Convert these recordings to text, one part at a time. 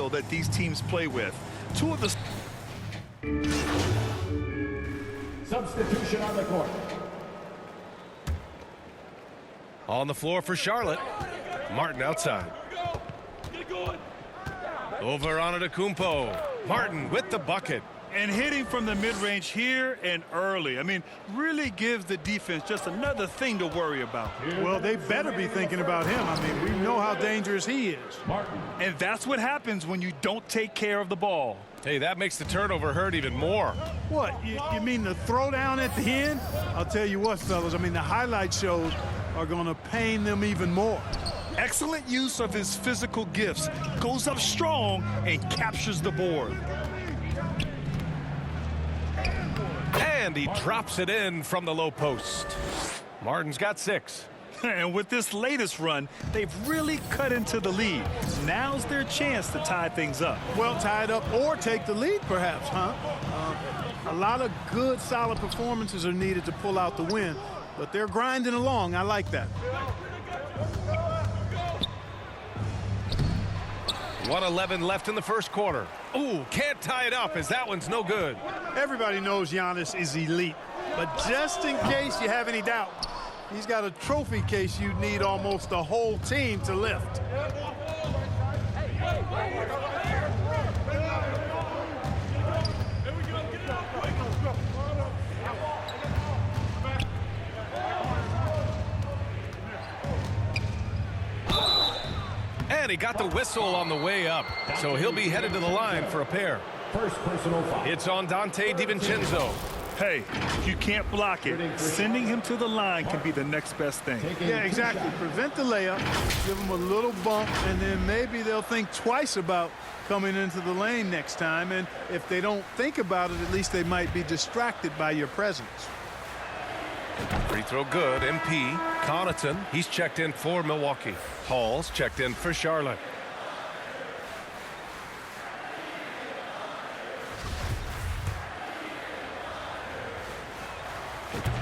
style that these teams play with. Two of the substitution on the court. On the floor for Charlotte. Martin outside. Over on Antetokounmpo. Martin with the bucket. And hitting from the mid-range here and early. I mean, really gives the defense just another thing to worry about. Well, they better be thinking about him. I mean, we know how dangerous he is. And that's what happens when you don't take care of the ball. Hey, that makes the turnover hurt even more. What, you mean the throwdown at the end? I'll tell you what, fellas, I mean, the highlight shows are going to pain them even more. Excellent use of his physical gifts. Goes up strong and captures the board. And he drops it in from the low post. Martin's got 6. And with this latest run, they've really cut into the lead. Now's their chance to tie things up. Well, tie it up or take the lead, perhaps, huh? A lot of good, solid performances are needed to pull out the win, but they're grinding along. I like that. 1:11 left in the first quarter. Ooh, can't tie it up as that one's no good. Everybody knows Giannis is elite, but just in case you have any doubt, he's got a trophy case you need almost the whole team to lift. And he got the whistle on the way up, so he'll be headed to the line for a pair. First personal foul. It's on Dante DiVincenzo. Hey, you can't block it. Sending him to the line can be the next best thing. Yeah, exactly. Prevent the layup, give them a little bump, and then maybe they'll think twice about coming into the lane next time. And if they don't think about it, at least they might be distracted by your presence. Free throw good. MP. Connaughton, he's checked in for Milwaukee. Hall's checked in for Charlotte.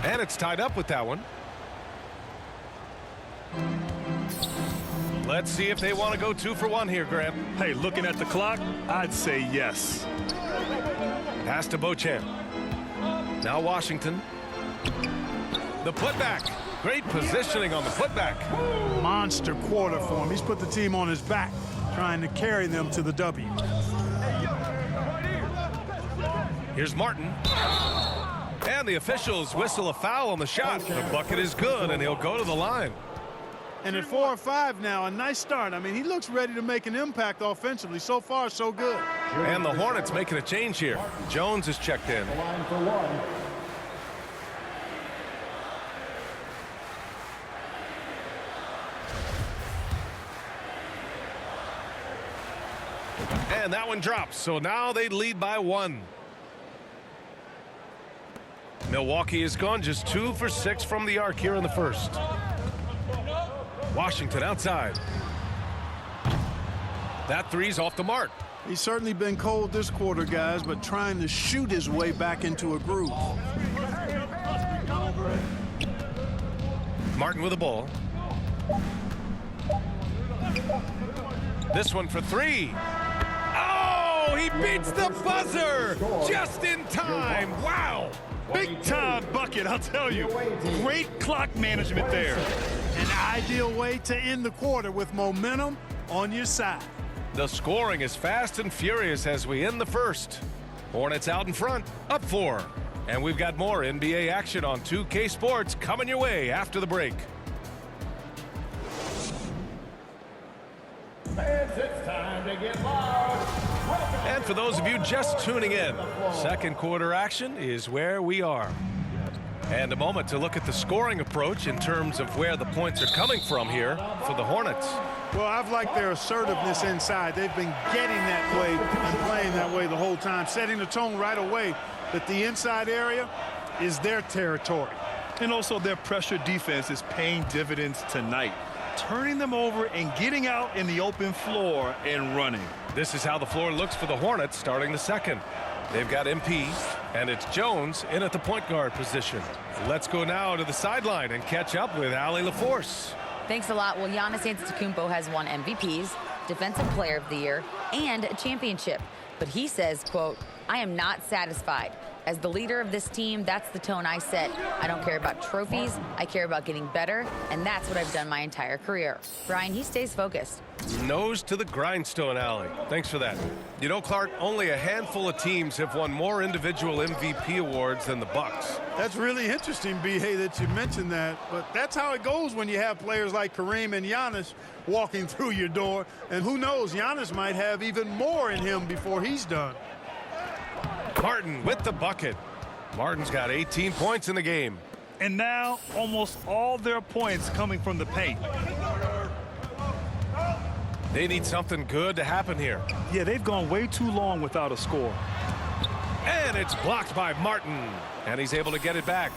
And it's tied up with that one. Let's see if they want to go 2 for 1 here, Graham. Hey, looking at the clock, I'd say yes. Pass to Beauchamp. Now Washington. The putback. Great positioning on the putback. Monster quarter for him. He's put the team on his back, trying to carry them to the W. Here's Martin. And the officials whistle a foul on the shot. The bucket is good, and he'll go to the line. And at 4 or 5 now, a nice start. I mean, he looks ready to make an impact offensively. So far, so good. And the Hornets making a change here. Jones is checked in. Line for 1. And that one drops, so now they lead by 1. Milwaukee has gone just 2 for 6 from the arc here in the first. Washington outside. That three's off the mark. He's certainly been cold this quarter, guys, but trying to shoot his way back into a groove. Martin with the ball. This one for 3. Oh, he beats the buzzer just in time. Wow. Big time bucket, I'll tell you. Great clock management there. An ideal way to end the quarter with momentum on your side. The scoring is fast and furious as we end the first. Hornets out in front, up 4. And we've got more NBA action on 2K Sports coming your way after the break. Fans, it's time to get loud. And for those of you just tuning in, second quarter action is where we are. And a moment to look at the scoring approach in terms of where the points are coming from here for the Hornets. Well, I've liked their assertiveness inside. They've been getting that way and playing that way the whole time, setting the tone right away that the inside area is their territory. And also their pressure defense is paying dividends tonight, turning them over and getting out in the open floor and running. This is how the floor looks for the Hornets starting the second. They've got MP, and it's Jones in at the point guard position. Let's go now to the sideline and catch up with Allie LaForce. Thanks a lot. Well, Giannis Antetokounmpo has won MVPs, Defensive Player of the Year, and a championship. But he says, quote, "I am not satisfied. As the leader of this team, that's the tone I set. I don't care about trophies. I care about getting better, and that's what I've done my entire career." Brian, he stays focused. Nose to the grindstone alley. Thanks for that. You know, Clark, only a handful of teams have won more individual MVP awards than the Bucks. That's really interesting, B.A., that you mentioned that. But that's how it goes when you have players like Kareem and Giannis walking through your door. And who knows, Giannis might have even more in him before he's done. Martin with the bucket. Martin's got 18 points in the game. And now almost all their points coming from the paint. They need something good to happen here. Yeah, they've gone way too long without a score. And it's blocked by Martin. And he's able to get it back.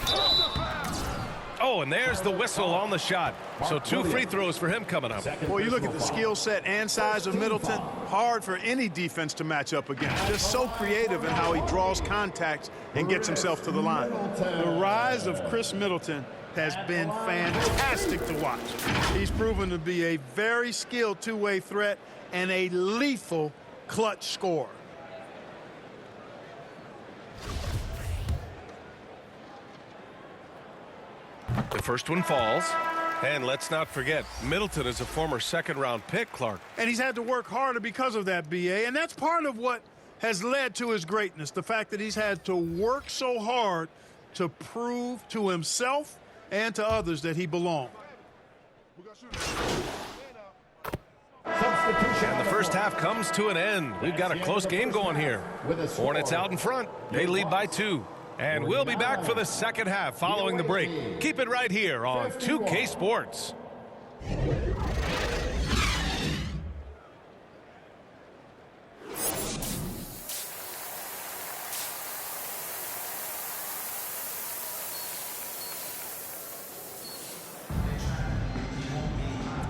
Oh, and there's the whistle on the shot. So 2 free throws for him coming up. Boy, you look at the skill set and size of Middleton. Hard for any defense to match up against. Just so creative in how he draws contacts and gets himself to the line. The rise of Chris Middleton has been fantastic to watch. He's proven to be a very skilled two-way threat and a lethal clutch scorer. The first one falls. And let's not forget, Middleton is a former second-round pick, Clark. And he's had to work harder because of that, B.A., and that's part of what has led to his greatness, the fact that he's had to work so hard to prove to himself and to others that he belongs. And the first half comes to an end. We've got a close game going here. Hornets out in front. They lead by 2. And we'll be back for the second half following the break. Keep it right here on 2K Sports.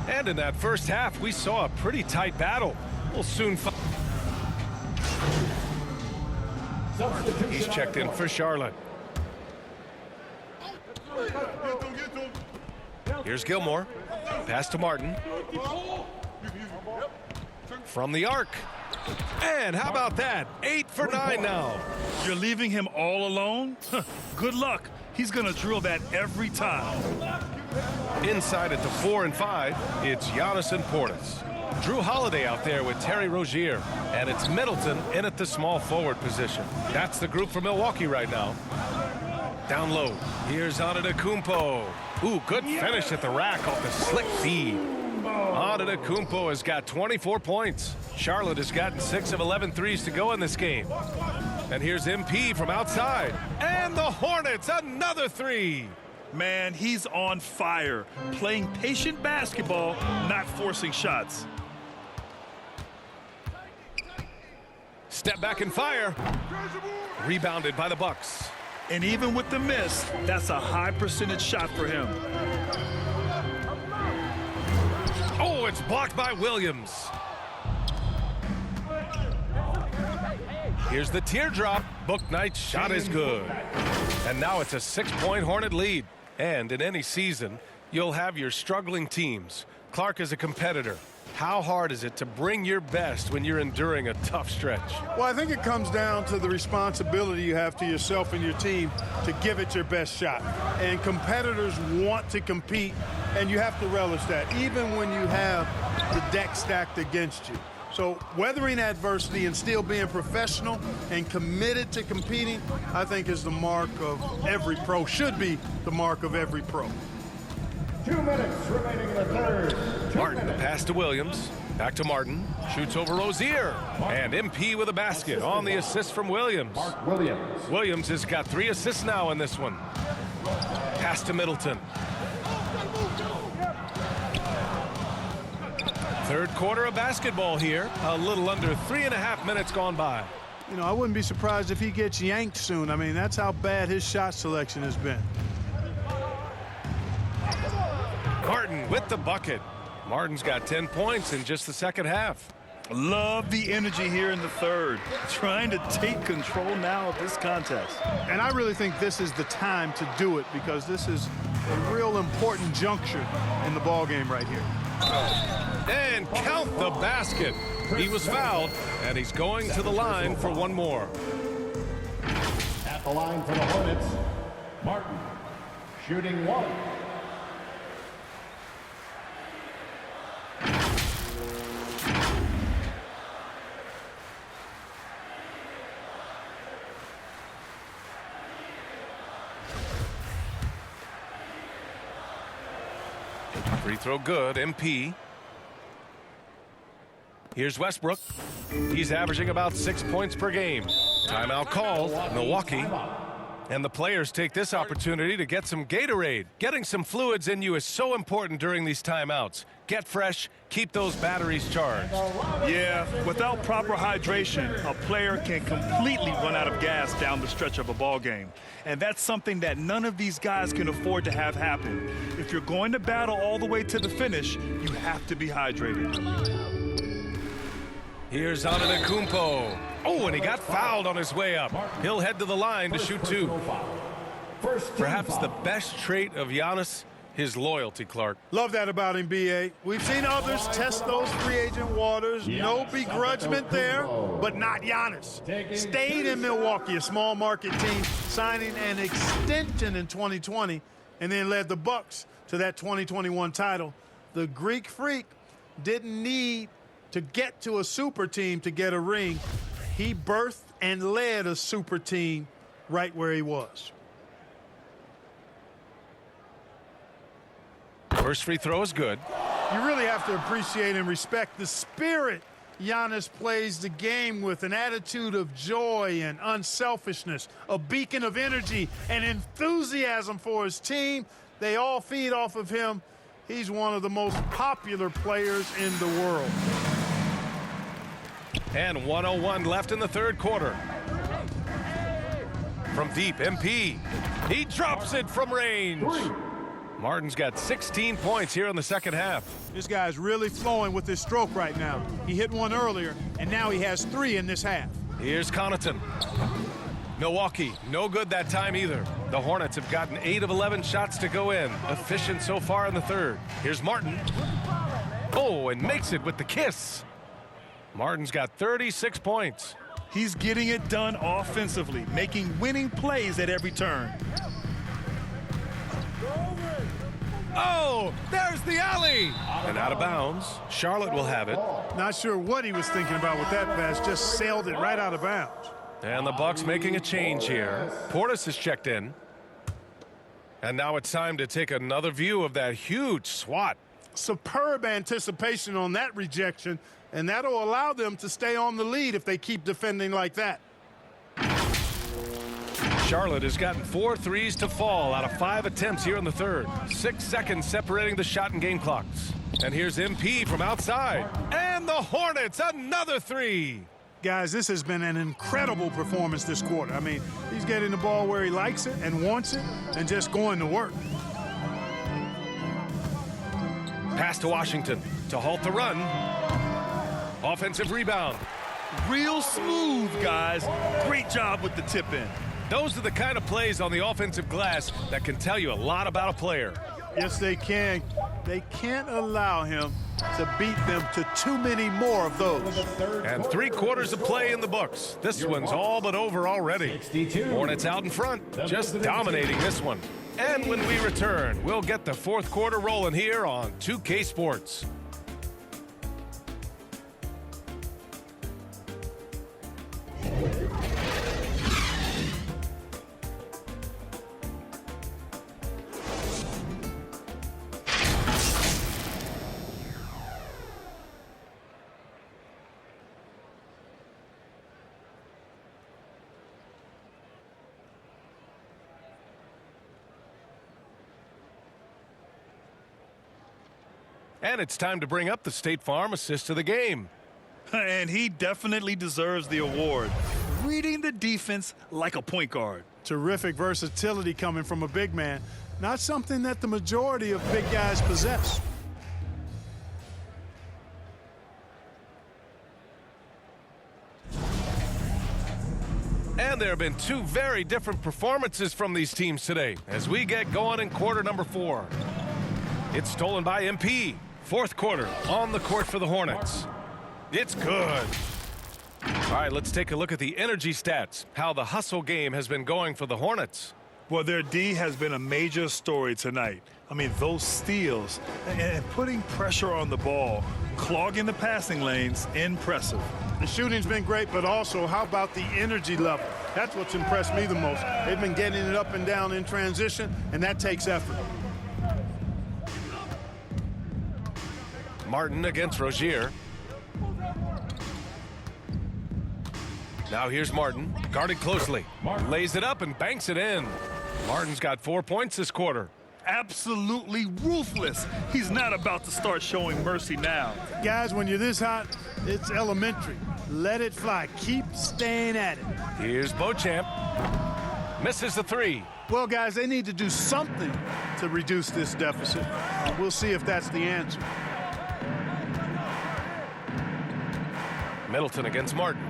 And in that first half, we saw a pretty tight battle. We'll soon find. He's checked in for Charlotte. Here's Gilmore. Pass to Martin. From the arc. And how about that? 8 for 9 now. You're leaving him all alone? Good luck. He's going to drill that every time. Inside at the 4 and 5, it's Giannis and Portis. Drew Holiday out there with Terry Rozier. And it's Middleton in at the small forward position. That's the group for Milwaukee right now. Down low. Here's Antetokounmpo. Ooh, good finish at the rack off the slick feed. Antetokounmpo has got 24 points. Charlotte has gotten 6 of 11 threes to go in this game. And here's MP from outside. And the Hornets, another 3. Man, he's on fire. Playing patient basketball, not forcing shots. Step back and fire. Rebounded by the Bucks. And even with the miss, that's a high percentage shot for him. Oh, it's blocked by Williams. Here's the teardrop. Book Knight's shot is good. And now it's a 6-point Hornet lead. And in any season, you'll have your struggling teams. Clark is a competitor. How hard is it to bring your best when you're enduring a tough stretch? Well, I think it comes down to the responsibility you have to yourself and your team to give it your best shot. And competitors want to compete, and you have to relish that, even when you have the deck stacked against you. So weathering adversity and still being professional and committed to competing, I think is the mark of every pro, should be the mark of every pro. 2 minutes remaining in the third. Martin, the pass to Williams. Back to Martin. Shoots over Rozier. And MP with a basket on the assist from Williams. Williams has got 3 assists now in this one. Pass to Middleton. Third quarter of basketball here. A little under 3.5 minutes gone by. You know, I wouldn't be surprised if he gets yanked soon. I mean, that's how bad his shot selection has been. Martin with the bucket. Martin's got 10 points in just the second half. Love the energy here in the third. Trying to take control now of this contest. And I really think this is the time to do it, because this is a real important juncture in the ball game right here. And count the basket. He was fouled, and he's going to the line for one more. At the line for the Hornets, Martin, shooting 1. Free throw good, MP. Here's Westbrook. He's averaging about 6 points per game. Timeout called, Milwaukee. And the players take this opportunity to get some Gatorade. Getting some fluids in you is so important during these timeouts. Get fresh, keep those batteries charged. Yeah, without proper hydration, a player can completely run out of gas down the stretch of a ball game. And that's something that none of these guys can afford to have happen. If you're going to battle all the way to the finish, you have to be hydrated. Here's Antetokounmpo. Oh, and he got fouled on his way up. He'll head to the line to shoot 2. Perhaps the best trait of Giannis, his loyalty, Clark. Love that about him, B.A. We've seen others test those free agent waters. No begrudgment there, but not Giannis. Stayed in Milwaukee, a small market team, signing an extension in 2020, and then led the Bucks to that 2021 title. The Greek Freak didn't need to get to a super team to get a ring. He birthed and led a super team right where he was. First free throw is good. You really have to appreciate and respect the spirit Giannis plays the game with, an attitude of joy and unselfishness, a beacon of energy and enthusiasm for his team. They all feed off of him. He's one of the most popular players in the world. And 1:01 left in the third quarter. From deep, MP. He drops it from range. Martin's got 16 points here in the second half. This guy's really flowing with his stroke right now. He hit one earlier, and now he has 3 in this half. Here's Connaughton. Milwaukee, no good that time either. The Hornets have gotten 8 of 11 shots to go in. Efficient so far in the third. Here's Martin. Oh, and makes it with the kiss. Martin's got 36 points. He's getting it done offensively, making winning plays at every turn. Oh, there's the alley. And out of bounds. Charlotte will have it. Not sure what he was thinking about with that pass. Just sailed it right out of bounds. And the Bucks making a change here. Portis has checked in. And now it's time to take another view of that huge swat. Superb anticipation on that rejection, and that'll allow them to stay on the lead if they keep defending like that. Charlotte has gotten 4 threes to fall out of 5 attempts here in the third. 6 seconds separating the shot and game clocks. And here's MP from outside. And the Hornets, another 3. Guys, this has been an incredible performance this quarter. I mean, he's getting the ball where he likes it and wants it and just going to work. Pass to Washington to halt the run. Offensive rebound. Real smooth, guys. Great job with the tip in. Those are the kind of plays on the offensive glass that can tell you a lot about a player. Yes, they can. They can't allow him to beat them to too many more of those. And 3 quarters of play in the books. This one's all but over already. Hornets out in front, just dominating this one. And when we return, we'll get the fourth quarter rolling here on 2K Sports. And it's time to bring up the State Farm assist of the game. And he definitely deserves the award. Reading the defense like a point guard. Terrific versatility coming from a big man. Not something that the majority of big guys possess. And there have been 2 very different performances from these teams today as we get going in quarter number 4. It's stolen by MP. Fourth quarter on the court for the Hornets. It's good. All right, let's take a look at the energy stats, how the hustle game has been going for the Hornets. Well, their D has been a major story tonight. I mean, those steals and putting pressure on the ball, clogging the passing lanes, impressive. The shooting's been great, but also how about the energy level? That's what's impressed me the most. They've been getting it up and down in transition, and that takes effort. Martin against Rozier. Now here's Martin, guarded closely. Lays it up and banks it in. Martin's got 4 points this quarter. Absolutely ruthless. He's not about to start showing mercy now. Guys, when you're this hot, it's elementary. Let it fly. Keep staying at it. Here's Beauchamp. Misses the three. Well, guys, they need to do something to reduce this deficit. We'll see if that's the answer. Middleton against Martin.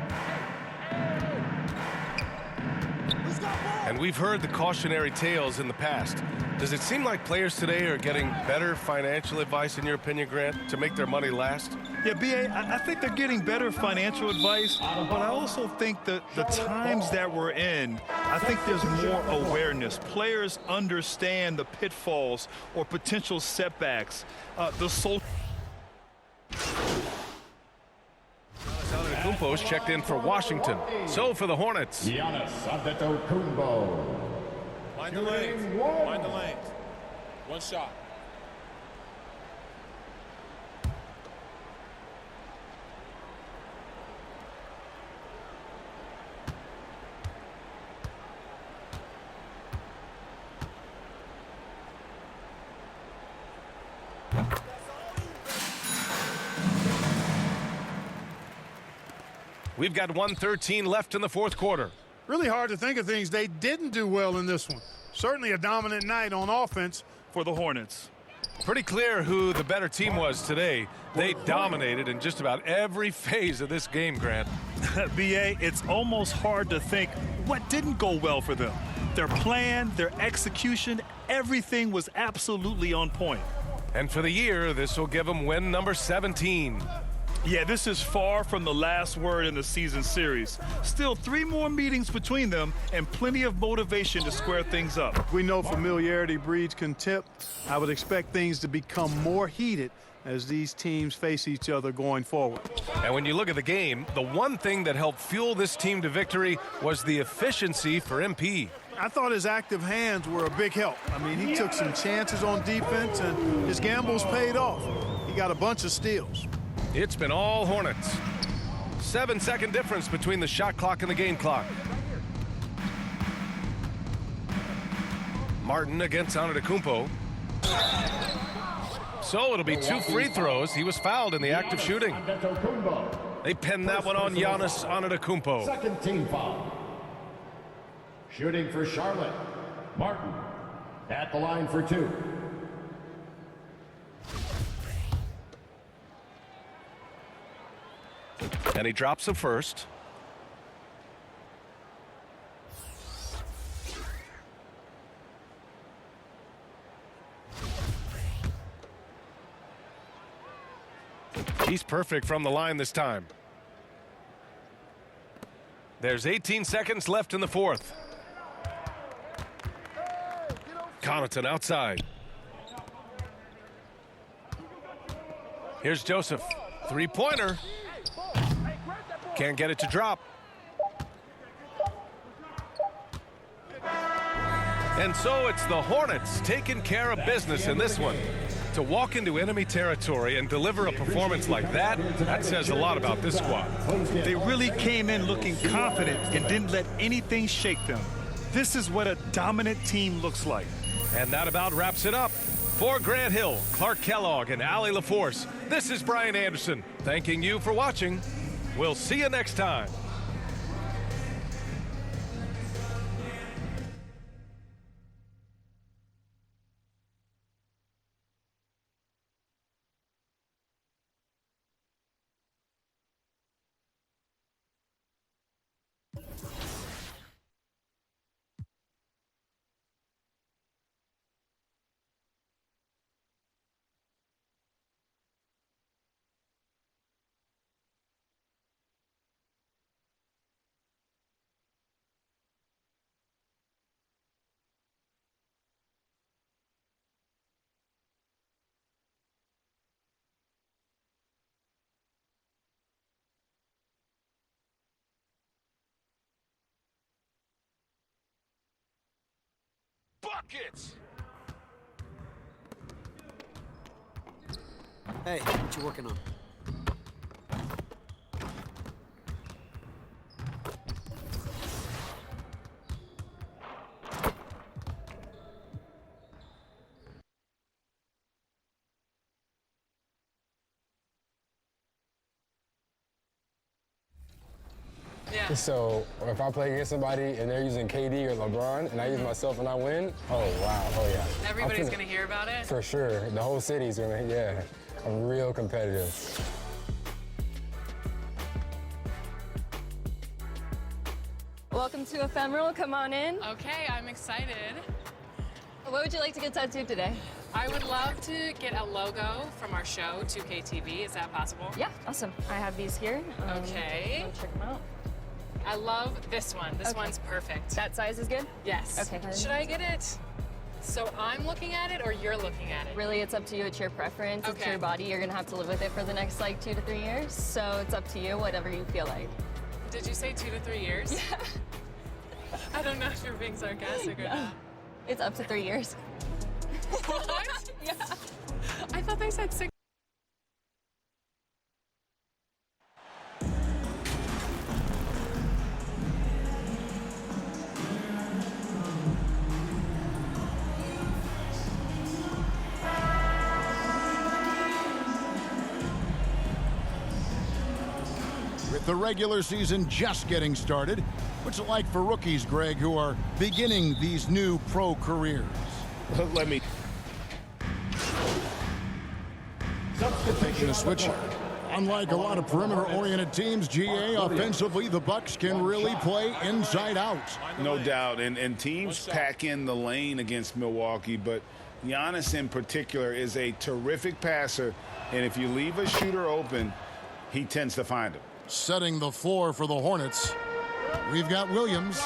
And we've heard the cautionary tales in the past. Does it seem like players today are getting better financial advice, in your opinion, Grant, to make their money last? Yeah, B.A., I think they're getting better financial advice, but I also think that the times that we're in, I think there's more awareness. Players understand the pitfalls or potential setbacks. The social... Kumpo's checked in for Washington. So for the Hornets. Giannis Antetokounmpo. Mind the lanes. Mind the lanes. One shot. We've got 1:13 left in the fourth quarter. Really hard to think of things they didn't do well in this one. Certainly a dominant night on offense for the Hornets. Pretty clear who the better team was today. They dominated in just about every phase of this game, Grant. B.A., it's almost hard to think what didn't go well for them. Their plan, their execution, everything was absolutely on point. And for the year, this will give them win number 17. Yeah, this is far from the last word in the season series. Still 3 more meetings between them and plenty of motivation to square things up. We know familiarity breeds contempt. I would expect things to become more heated as these teams face each other going forward. And when you look at the game, the one thing that helped fuel this team to victory was the efficiency for MP. I thought his active hands were a big help. I mean, he took some chances on defense, and his gambles paid off. He got a bunch of steals. It's been all Hornets. 7-second difference between the shot clock and the game clock. Martin against Antetokounmpo. So it'll be 2 free throws. He was fouled in the act of shooting. They pinned that one on Giannis Antetokounmpo. Second team foul. Shooting for Charlotte. Martin at the line for 2. And he drops the first. He's perfect from the line this time. There's 18 seconds left in the fourth. Connaughton outside. Here's Joseph. Three-pointer. Can't get it to drop. And so it's the Hornets taking care of business in this one. To walk into enemy territory and deliver a performance like that, that says a lot about this squad. They really came in looking confident and didn't let anything shake them. This is what a dominant team looks like. And that about wraps it up. For Grant Hill, Clark Kellogg, and Allie LaForce, this is Brian Anderson, thanking you for watching. We'll see you next time. buckets. Hey, what you working on? Yeah. So if I play against somebody and they're using KD or LeBron and I use myself and I win, oh wow, oh yeah. Everybody's gonna hear about it? For sure, the whole city's gonna, yeah. I'm real competitive. Welcome to Ephemeral, come on in. Okay, I'm excited. What would you like to get tattooed today? I would love to get a logo from our show, 2K TV. Is that possible? Yeah, awesome. I have these here. Okay. Wanna check them out. I love this one. This Okay. one's perfect. That size is good? Yes. Okay. Should I get it? So I'm looking at it or you're looking at it? Really, it's up to you. It's your preference. It's Okay. your body. You're gonna have to live with it for the next like 2 to 3 years. So it's up to you, whatever you feel like. Did you say 2 to 3 years? Yeah. I don't know if you're being sarcastic or not. It's up to 3 years. What? Yeah. I thought they said 6. With the regular season just getting started, what's it like for rookies, Greg, who are beginning these new pro careers? Let me. Taking a switch here. Unlike a lot of perimeter-oriented teams, GA, offensively, the Bucks can really play inside out. No doubt, and teams pack in the lane against Milwaukee, but Giannis in particular is a terrific passer, and if you leave a shooter open, he tends to find him. Setting the floor for the Hornets, we've got Williams.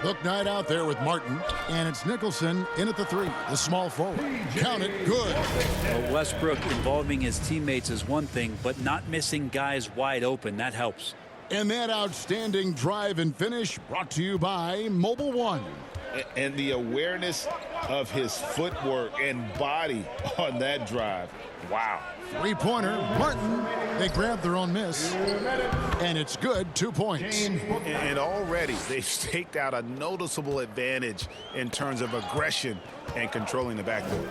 Hook night out there with Martin, and it's Nicholson in at the 3, the small forward. Count it, good. Well, Westbrook involving his teammates is one thing, but not missing guys wide open, that helps. And that outstanding drive and finish brought to you by Mobile One. And the awareness of his footwork and body on that drive. Wow. Three-pointer, Martin. They grabbed their own miss. And it's good, 2 points. And already they've staked out a noticeable advantage in terms of aggression and controlling the backcourt.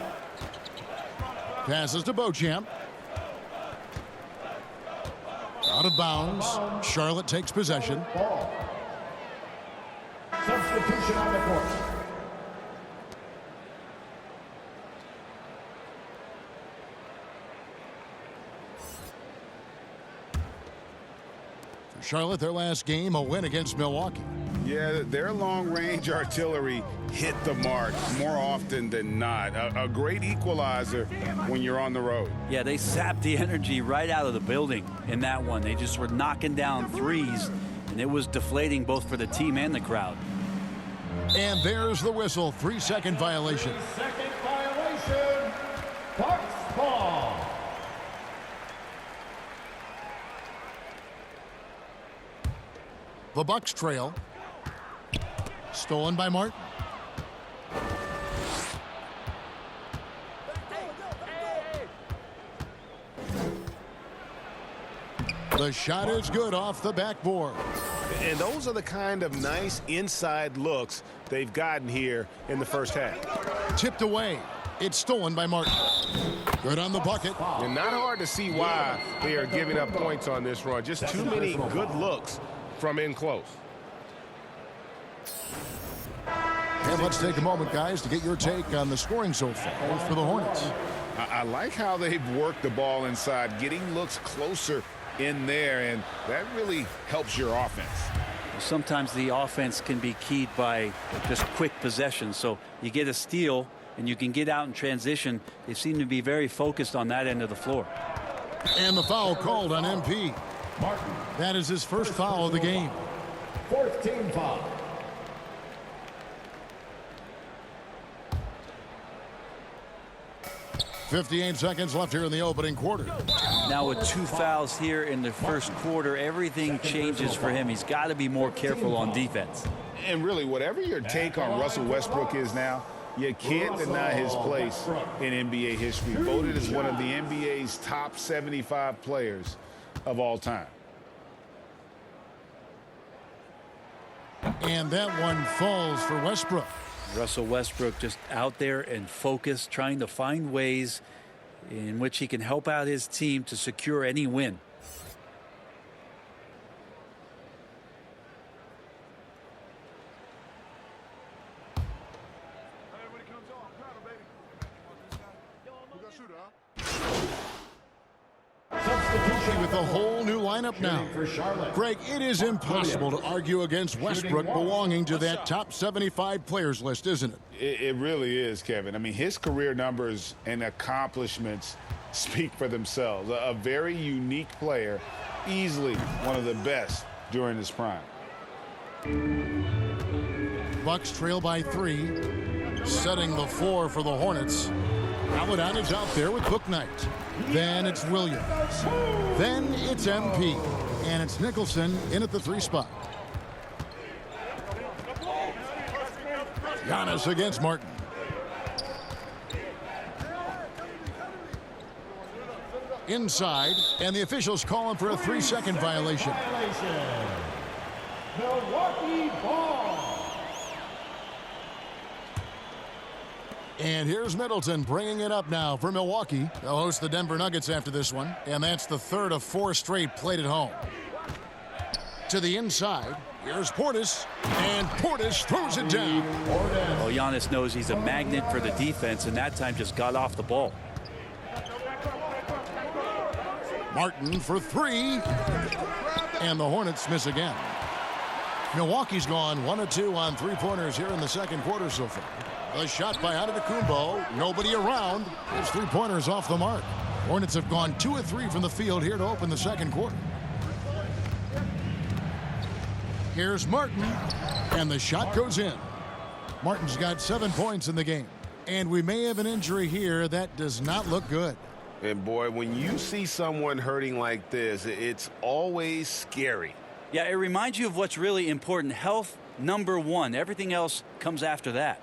Passes to Beauchamp. Out of bounds. Charlotte takes possession. Substitution on the court. For Charlotte, their last game, a win against Milwaukee. Yeah, their long-range artillery hit the mark more often than not. A great equalizer when you're on the road. Yeah, they sapped the energy right out of the building in that one. They just were knocking down threes, and it was deflating both for the team and the crowd. And there's the whistle. 3-second violation. 3-second violation. Bucks ball. The Bucks trail. Stolen by Martin. The shot is good off the backboard. And those are the kind of nice inside looks they've gotten here in the first half. Tipped away. It's stolen by Martin. Good on the bucket. And not hard to see why they are giving up points on this run. Just too many good looks from in close. And let's take a moment, guys, to get your take on the scoring so far for the Hornets. I like how they've worked the ball inside, getting looks closer in there, and that really helps your offense. Sometimes the offense can be keyed by just quick possession. So you get a steal and you can get out in transition. They seem to be very focused on that end of the floor. And the foul called on MP. Martin. That is his first foul of the game. Fourth team foul. .58 seconds left here in the opening quarter. Now with 2 fouls here in the first quarter, everything changes for him. He's got to be more careful on defense. And really, whatever your take on Russell Westbrook is now, You can't deny his place in NBA history. Voted as one of the NBA's top 75 players of all time. And that one falls for Westbrook. Russell Westbrook just out there and focused, trying to find ways in which he can help out his team to secure any win. With a whole new lineup now. Greg, it is impossible to argue against Westbrook belonging to that top 75 players list, isn't it? It really is, Kevin. I mean, his career numbers and accomplishments speak for themselves. A very unique player, easily one of the best during his prime. Bucks trail by 3, setting the floor for the Hornets. Paladon is out there with Bouknight. Then it's Williams. Then it's MP. And it's Nicholson in at the 3 spot. Giannis against Martin. Inside, and the officials calling for a 3-second violation. Milwaukee ball. And here's Middleton bringing it up now for Milwaukee. They'll host the Denver Nuggets after this one, and that's the 3rd of 4 straight played at home. To the inside, here's Portis, and Portis throws it down. Well, Giannis knows he's a magnet for the defense, and that time just got off the ball. Martin for 3, and the Hornets miss again. Milwaukee's gone 1 of 2 on 3-pointers here in the second quarter so far. A shot by Antetokounmpo. Nobody around. His 3-pointers off the mark. Hornets have gone 2 of 3 from the field here to open the second quarter. Here's Martin, and the shot goes in. Martin's got 7 points in the game. And we may have an injury here that does not look good. And boy, when you see someone hurting like this, it's always scary. Yeah, it reminds you of what's really important. Health, number 1. Everything else comes after that.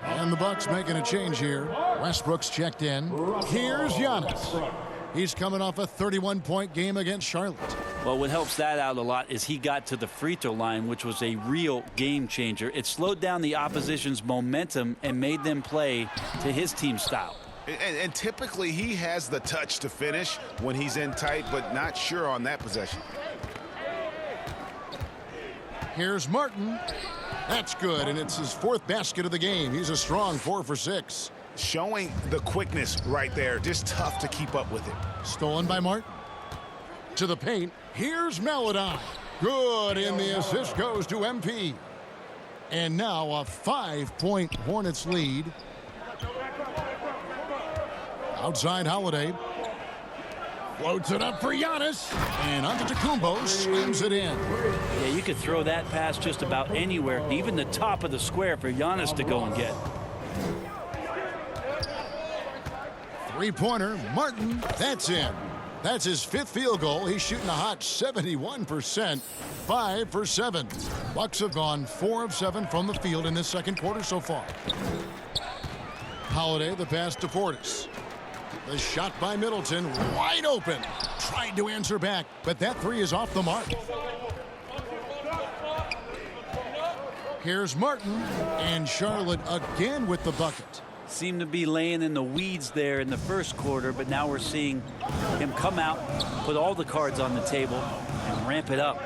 And the Bucks making a change here. Westbrook's checked in. Here's Giannis. He's coming off a 31-point game against Charlotte. Well, what helps that out a lot is he got to the free throw line, which was a real game changer. It slowed down the opposition's momentum and made them play to his team style. And typically he has the touch to finish when he's in tight, but not sure on that possession. Here's Martin. That's good, and it's his 4th basket of the game. He's a strong 4 for 6. Showing the quickness right there. Just tough to keep up with it. Stolen by Martin. To the paint. Here's Paladon. Good, and the assist goes to MP. And now a 5-point Hornets lead. Outside Holiday. Floats it up for Giannis. And Antetokounmpo slams it in. Yeah, you could throw that pass just about anywhere, even the top of the square for Giannis to go and get. 3-pointer, Martin, that's in. That's his 5th field goal. He's shooting a hot 71%, 5 for 7. Bucks have gone 4 of 7 from the field in this second quarter so far. Holiday, the pass to Portis. The shot by Middleton, wide open. Tried to answer back, but that 3 is off the mark. Here's Martin, and Charlotte again with the bucket. Seemed to be laying in the weeds there in the first quarter, but now we're seeing him come out, put all the cards on the table, and ramp it up.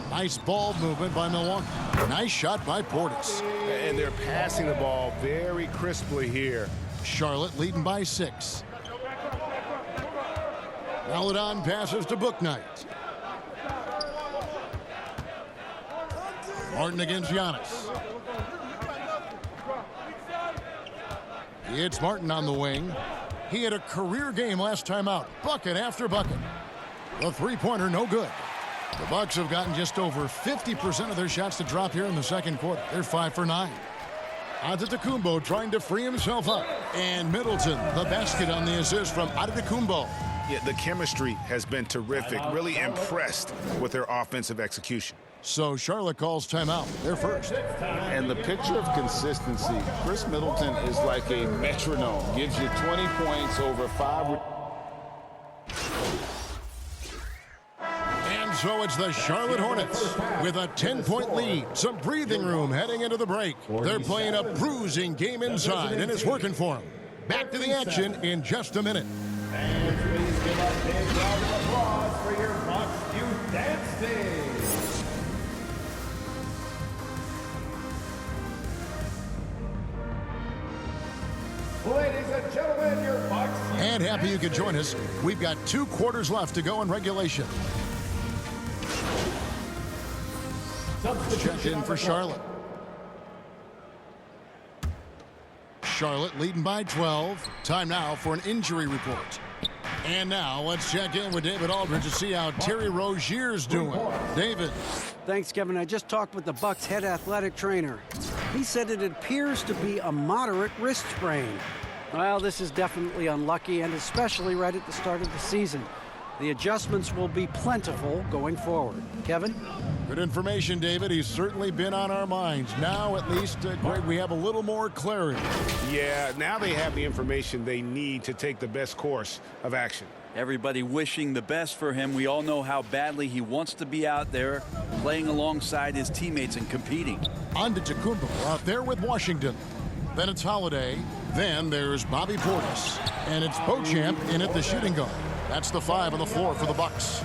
Nice ball movement by Milwaukee. Nice shot by Portis. And they're passing the ball very crisply here. Charlotte leading by 6. Paladon passes to Bouknight. Martin against Giannis. It's Martin on the wing. He had a career game last time out. Bucket after bucket. The 3-pointer no good. The Bucks have gotten just over 50% of their shots to drop here in the second quarter. They're 5 for 9. Antetokounmpo trying to free himself up. And Middleton, the basket on the assist from Antetokounmpo. Yeah, the chemistry has been terrific. Really impressed with their offensive execution. So Charlotte calls timeout. They're first. And the picture of consistency, Chris Middleton is like a metronome. Gives you 20 points over 5. And so it's the Charlotte Hornets with a 10-point lead. Some breathing room heading into the break. They're playing a bruising game inside, and it's working for them. Back to the action in just a minute. And please give a big round of applause for your Bucks Youth Dance Team. Ladies and gentlemen, your Bucks. And happy you could join us. We've got 2 quarters left to go in regulation. Check in for Charlotte. Charlotte leading by 12. Time now for an injury report. And now let's check in with David Aldridge to see how Terry Rozier's doing. David. Thanks, Kevin. I just talked with the Bucks head athletic trainer. He said it appears to be a moderate wrist sprain. Well, this is definitely unlucky, and especially right at the start of the season. The adjustments will be plentiful going forward. Kevin? Good information, David. He's certainly been on our minds. Now, at least, Greg, we have a little more clarity. Yeah, now they have the information they need to take the best course of action. Everybody wishing the best for him. We all know how badly he wants to be out there playing alongside his teammates and competing. On to Tacumbo out there with Washington. Then it's Holiday. Then there's Bobby Portis. And it's Beauchamp in at the shooting guard. That's the 5 on the floor for the Bucks.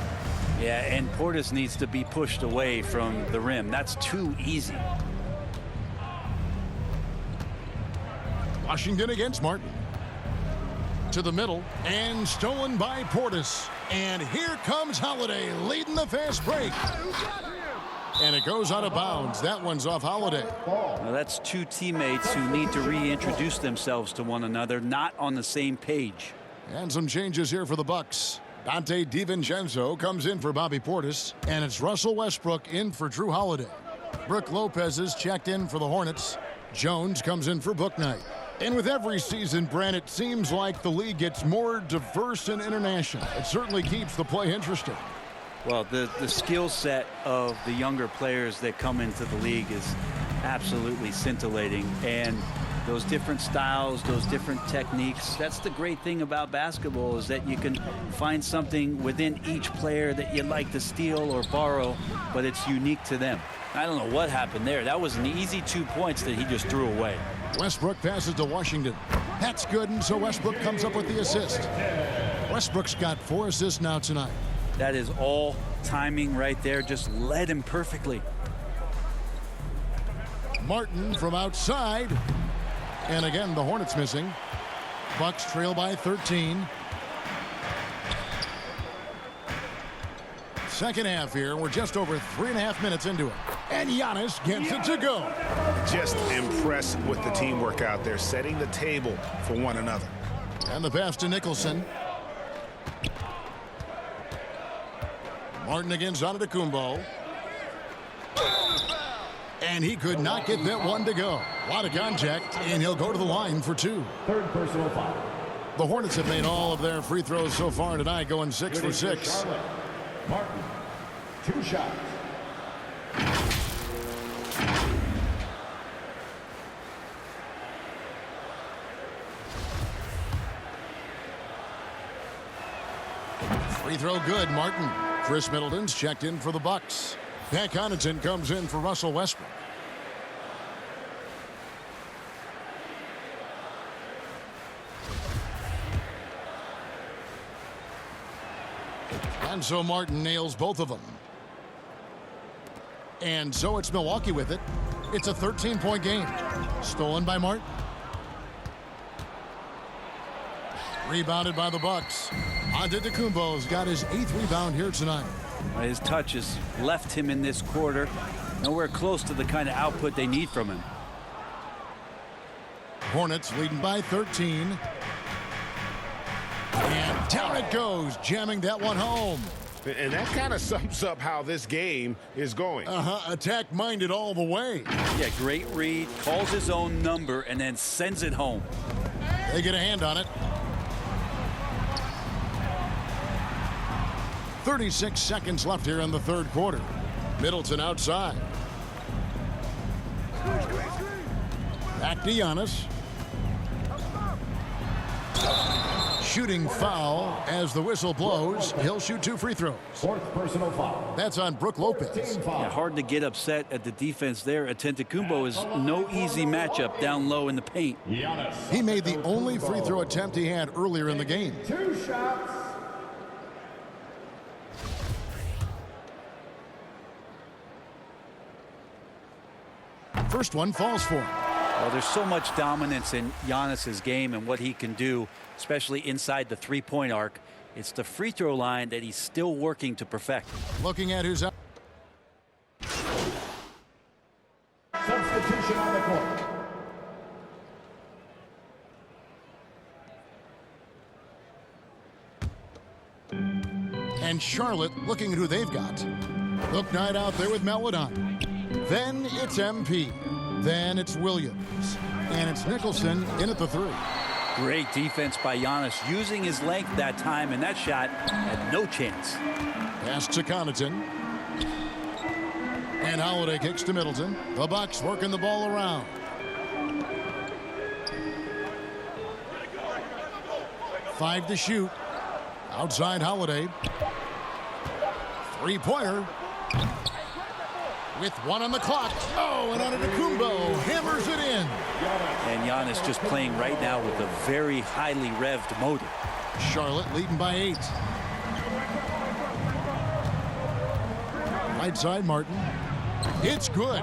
Yeah, and Portis needs to be pushed away from the rim. That's too easy. Washington against Martin. To the middle, and stolen by Portis. And here comes Holiday leading the fast break. And it goes out of bounds. That one's off Holiday. Now that's 2 teammates who need to reintroduce themselves to one another, not on the same page. And some changes here for the Bucks. Dante DiVincenzo comes in for Bobby Portis, and it's Russell Westbrook in for Drew Holiday. Brook Lopez is checked in for the Hornets. Jones comes in for Bouknight. And with every season, Brand, it seems like the league gets more diverse and international. It certainly keeps the play interesting. Well, the skill set of the younger players that come into the league is absolutely scintillating. And those different styles, those different techniques, that's the great thing about basketball, is that you can find something within each player that you like to steal or borrow, but it's unique to them. I don't know what happened there. That was an easy 2 points that he just threw away. Westbrook passes to Washington. That's good, and so Westbrook comes up with the assist. Westbrook's got 4 assists now tonight. That is all timing right there. Just led him perfectly. Martin from outside. And again, the Hornets missing. Bucks trail by 13. Second half here. We're just over 3.5 minutes into it. And Giannis gets it to go. Just impressed with the teamwork out there, setting the table for one another. And the pass to Nicholson. Martin against Antetokounmpo. And he could not get that one to go. A lot of contact, and he'll go to the line for 2. Third personal foul. The Hornets have made all of their free throws so far tonight, going 6 for 6. Martin, 2 shots. Free throw good, Martin. Chris Middleton's checked in for the Bucks. Pat Connaughton comes in for Russell Westbrook. And so Martin nails both of them. And so it's Milwaukee with it. It's a 13-point game. Stolen by Martin. Rebounded by the Bucks. Antetokounmpo's got his 8th rebound here tonight. His touch has left him in this quarter. Nowhere close to the kind of output they need from him. Hornets leading by 13. And down it goes, jamming that one home. And that kind of sums up how this game is going. Attack-minded all the way. Yeah, great read, calls his own number, and then sends it home. They get a hand on it. 36 seconds left here in the third quarter. Middleton outside. Back to Giannis. Shooting foul as the whistle blows. He'll shoot 2 free throws. 4th personal foul. That's on Brook Lopez. Yeah, hard to get upset at the defense there. Antetokounmpo is no easy matchup down low in the paint. Giannis. He made the only free throw attempt he had earlier in the game. 2 shots. First one falls for him. Well, there's so much dominance in Giannis's game and what he can do, especially inside the three-point arc. It's the free throw line that he's still working to perfect. Looking at his... Substitution on the court. And Charlotte looking at who they've got. Look Knight out there with Melodon. Then it's MP. Then it's Williams. And it's Nicholson in at the 3. Great defense by Giannis, using his length that time, and that shot had no chance. Pass to Connaughton. And Holiday kicks to Middleton. The Bucks working the ball around. Five to shoot. Outside Holiday. Three-pointer. With 1 on the clock. Oh, and Antetokounmpo hammers it in. And Giannis just playing right now with a very highly revved motor. Charlotte leading by 8. Right side Martin. It's good.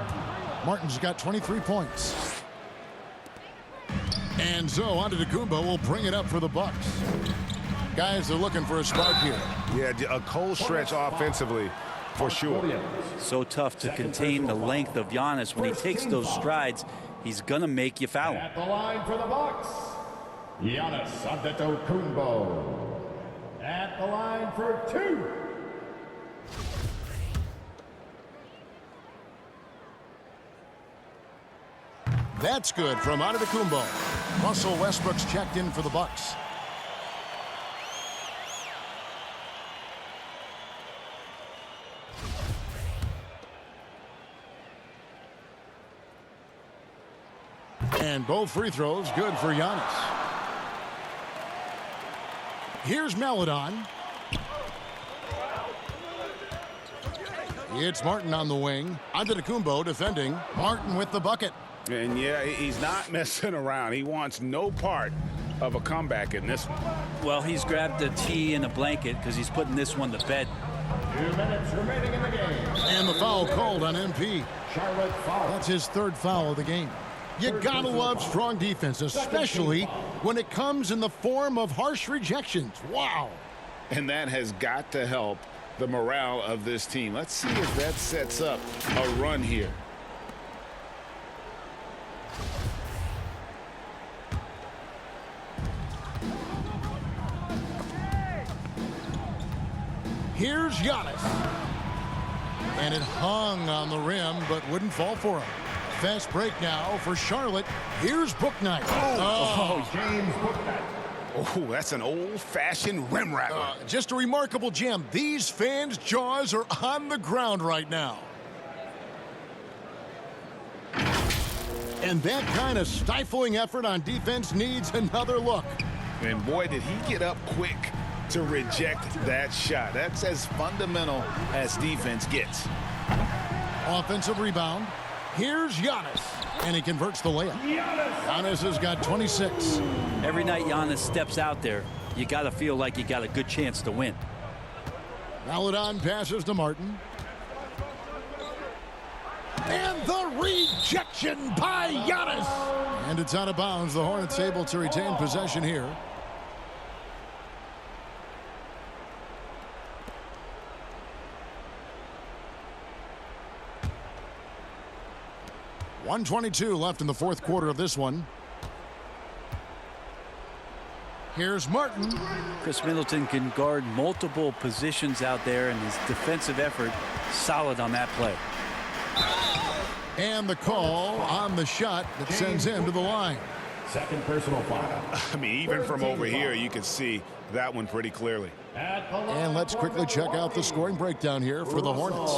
Martin's got 23 points. And so Antetokounmpo will bring it up for the Bucks. Guys are looking for a spark here. Yeah, a cold stretch offensively for sure. So tough to contain the length of Giannis. When he takes those strides, he's going to make you foul. At the line for the Bucks, Giannis Antetokounmpo. At the line for 2. That's good from Antetokounmpo. Russell Westbrook's checked in for the Bucks. And both free throws good for Giannis. Here's Melodon. It's Martin on the wing. Antetokounmpo defending. Martin with the bucket. And yeah, he's not messing around. He wants no part of a comeback in this one. Well, he's grabbed a tee and a blanket because he's putting this one to bed. 2 minutes remaining in the game. And the foul called on MP. Charlotte foul. That's his 3rd foul of the game. You gotta love strong defense, especially when it comes in the form of harsh rejections. Wow. And that has got to help the morale of this team. Let's see if that sets up a run here. Here's Giannis. And it hung on the rim, but wouldn't fall for him. Fast break now for Charlotte. Here's Bouknight. James Bouknight. Oh, that's an old-fashioned rim rattler. Just a remarkable gem. These fans' jaws are on the ground right now. And that kind of stifling effort on defense needs another look. And boy, did he get up quick to reject that shot. That's as fundamental as defense gets. Offensive rebound. Here's Giannis. And he converts the layup. Giannis has got 26. Every night Giannis steps out there, you got to feel like you got a good chance to win. Melodon passes to Martin. And the rejection by Giannis. And it's out of bounds. The Hornets able to retain possession here. .122 left in the 4th quarter of this one. Here's Martin. Chris Middleton can guard multiple positions out there, and his defensive effort solid on that play. And the call on the shot that sends him to the line. Second personal foul. I mean, even from over here, you can see that one pretty clearly. And let's quickly check out the scoring breakdown here for the Hornets.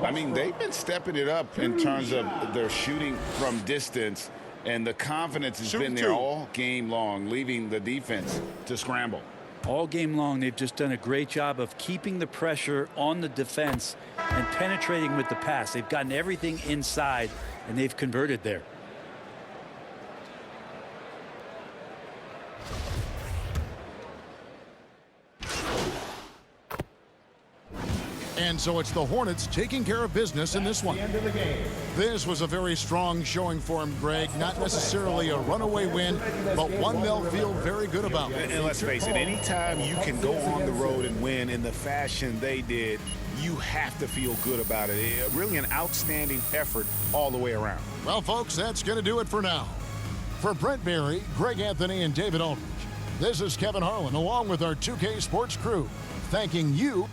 I mean, they've been stepping it up in terms of their shooting from distance, and the confidence has been there all game long, leaving the defense to scramble. All game long, they've just done a great job of keeping the pressure on the defense and penetrating with the pass. They've gotten everything inside, and they've converted there. And so it's the Hornets taking care of business in this one. This was a very strong showing for him, Greg. Not necessarily a runaway win, but one they'll feel very good about. And let's face it, anytime you can go on the road and win in the fashion they did, you have to feel good about it. Really an outstanding effort all the way around. Well, folks, that's going to do it for now. For Brent Barry, Greg Anthony, and David Aldridge, this is Kevin Harlan, along with our 2K Sports crew, thanking you